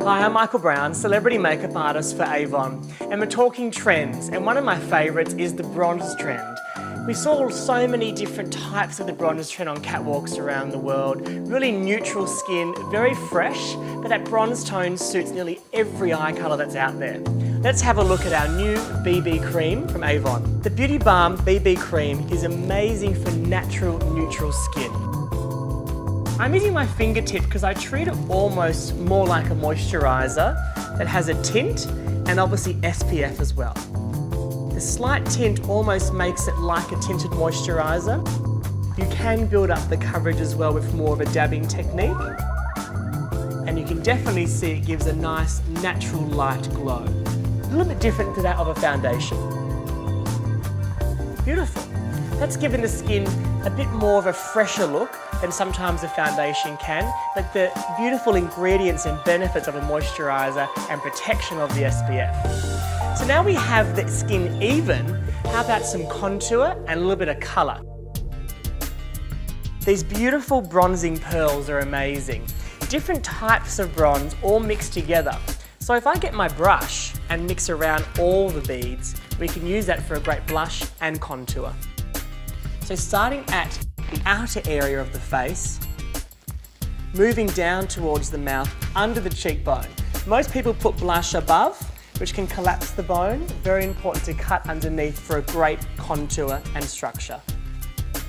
Hi, I'm Michael Brown, celebrity makeup artist for Avon, and we're talking trends, and one of my favourites is the bronze trend. We saw so many different types of the bronze trend on catwalks around the world. Really neutral skin, very fresh, but that bronze tone suits nearly every eye colour that's out there. Let's have a look at our new BB cream from Avon. The Beauty Balm BB cream is amazing for natural, neutral skin. I'm using my fingertip because I treat it almost more like a moisturiser that has a tint and obviously SPF as well. The slight tint almost makes it like a tinted moisturiser. You can build up the coverage as well with more of a dabbing technique. And you can definitely see it gives a nice natural light glow. A little bit different to that of a foundation. Beautiful. That's given the skin a bit more of a fresher look than sometimes a foundation can, but the beautiful ingredients and benefits of a moisturiser and protection of the SPF. So now we have the skin even, how about some contour and a little bit of colour? These beautiful bronzing pearls are amazing. Different types of bronze all mixed together. So if I get my brush and mix around all the beads, we can use that for a great blush and contour. So starting at the outer area of the face, moving down towards the mouth, under the cheekbone. Most people put blush above, which can collapse the bone. Very important to cut underneath for a great contour and structure.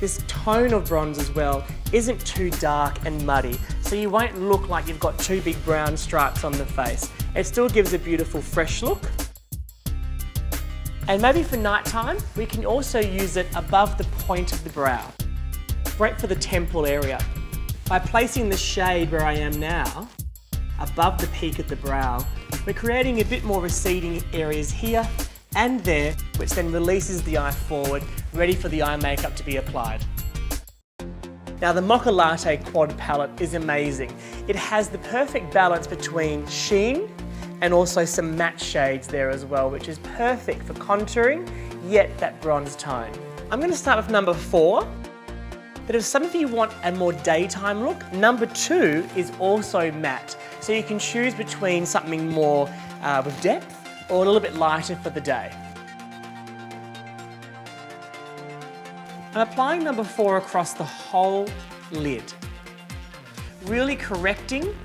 This tone of bronze as well isn't too dark and muddy, so you won't look like you've got two big brown stripes on the face. It still gives a beautiful fresh look. And maybe for nighttime, we can also use it above the point of the brow. Great for the temple area. By placing the shade where I am now, above the peak of the brow, we're creating a bit more receding areas here and there, which then releases the eye forward, ready for the eye makeup to be applied. Now the MOCHA Latte Quad palette is amazing. It has the perfect balance between sheen and also some matte shades there as well, which is perfect for contouring, yet that bronze tone. I'm going to start with number 4, but if some of you want a more daytime look, number 2 is also matte. So you can choose between something more with depth or a little bit lighter for the day. I'm applying number 4 across the whole lid, really correcting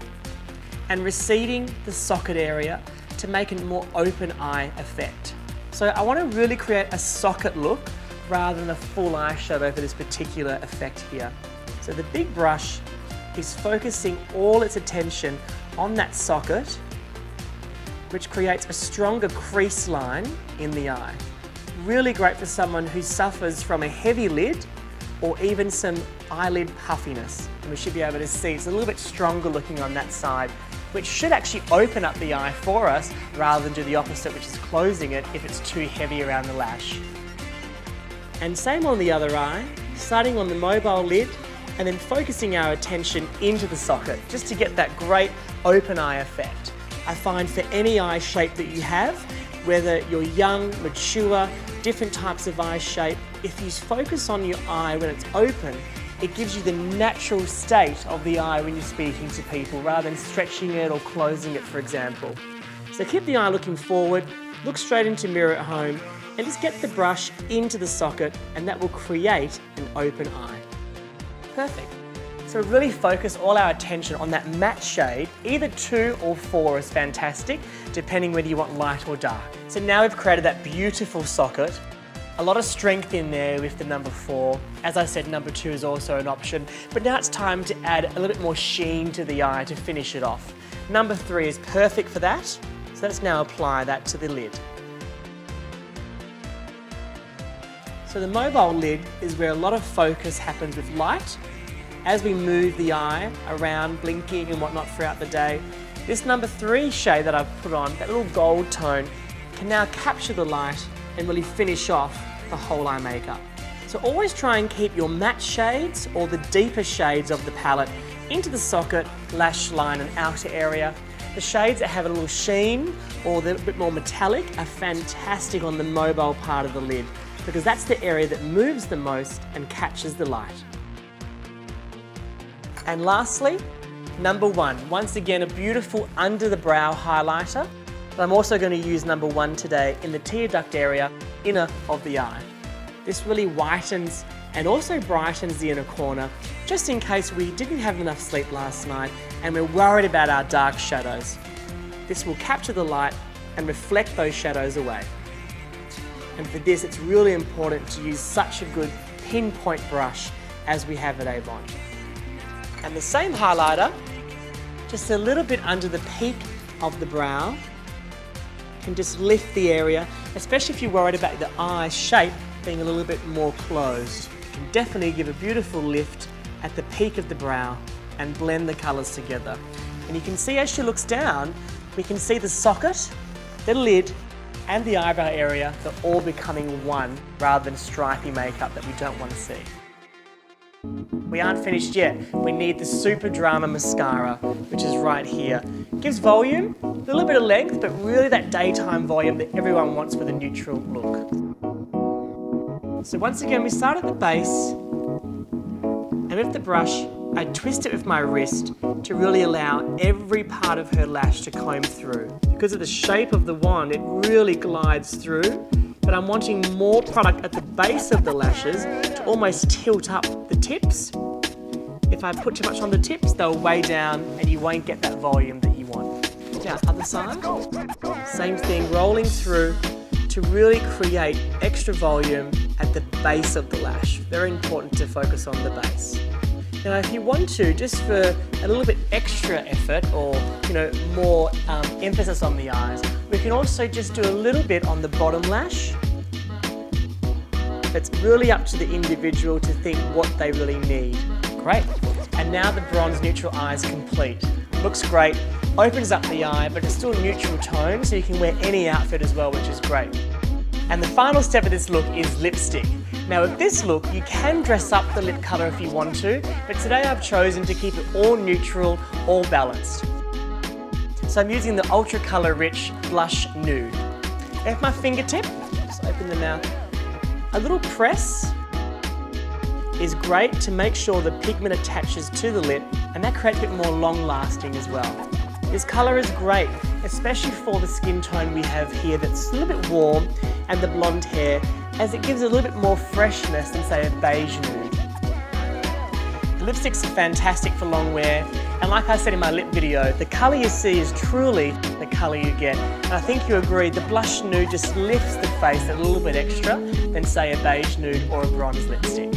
and receding the socket area to make a more open eye effect. So I want to really create a socket look rather than a full eyeshadow for this particular effect here. So the big brush is focusing all its attention on that socket, which creates a stronger crease line in the eye. Really great for someone who suffers from a heavy lid or even some eyelid puffiness. And we should be able to see it's a little bit stronger looking on that side, which should actually open up the eye for us rather than do the opposite, which is closing it if it's too heavy around the lash. And same on the other eye, starting on the mobile lid and then focusing our attention into the socket just to get that great open eye effect. I find for any eye shape that you have, whether you're young, mature, different types of eye shape, if you focus on your eye when it's open, it gives you the natural state of the eye when you're speaking to people rather than stretching it or closing it, for example. So keep the eye looking forward, look straight into the mirror at home and just get the brush into the socket and that will create an open eye. Perfect. So really focus all our attention on that matte shade. Either 2 or 4 is fantastic, depending whether you want light or dark. So now we've created that beautiful socket. A lot of strength in there with the number 4. As I said, number 2 is also an option, but now it's time to add a little bit more sheen to the eye to finish it off. Number 3 is perfect for that, so let's now apply that to the lid. So the mobile lid is where a lot of focus happens with light. As we move the eye around, blinking and whatnot throughout the day, this number 3 shade that I've put on, that little gold tone, can now capture the light and really finish off the whole eye makeup. So always try and keep your matte shades or the deeper shades of the palette into the socket, lash line and outer area. The shades that have a little sheen or they're a bit more metallic are fantastic on the mobile part of the lid because that's the area that moves the most and catches the light. And lastly, Number 1, once again a beautiful under the brow highlighter, but I'm also going to use number 1 today in the tear duct area, inner of the eye. This really whitens and also brightens the inner corner, just in case we didn't have enough sleep last night and we're worried about our dark shadows. This will capture the light and reflect those shadows away. And for this, it's really important to use such a good pinpoint brush as we have at Avon. And the same highlighter, just a little bit under the peak of the brow, can just lift the area, especially if you're worried about the eye shape being a little bit more closed. You can definitely give a beautiful lift at the peak of the brow and blend the colours together. And you can see as she looks down, we can see the socket, the lid, and the eyebrow area, they're all becoming one rather than stripy makeup that we don't want to see. We aren't finished yet. We need the Super Drama Mascara, which is right here. It gives volume, a little bit of length, but really that daytime volume that everyone wants with a neutral look. So once again, we start at the base, and with the brush, I twist it with my wrist to really allow every part of her lash to comb through. Because of the shape of the wand, it really glides through, but I'm wanting more product at the base of the lashes to almost tilt up the tips. If I put too much on the tips, they'll weigh down and you won't get that volume that you want. Now, other side, same thing, rolling through to really create extra volume at the base of the lash. Very important to focus on the base. Now, if you want to, just for a little bit extra effort or more emphasis on the eyes, we can also just do a little bit on the bottom lash. It's really up to the individual to think what they really need. Great. And now the bronze neutral eye is complete. Looks great, opens up the eye, but it's still neutral tone, so you can wear any outfit as well, which is great. And the final step of this look is lipstick. Now with this look, you can dress up the lip colour if you want to, but today I've chosen to keep it all neutral, all balanced. So I'm using the Ultra Colour Rich Blush Nude. With my fingertip, just open the mouth, a little press is great to make sure the pigment attaches to the lip, and that creates a bit more long lasting as well. This colour is great, especially for the skin tone we have here that's a little bit warm, and the blonde hair, as it gives a little bit more freshness than say a beige nude. The lipsticks are fantastic for long wear, and like I said in my lip video, the colour you see is truly the colour you get. And I think you agree, the blush nude just lifts the face a little bit extra than say a beige nude or a bronze lipstick.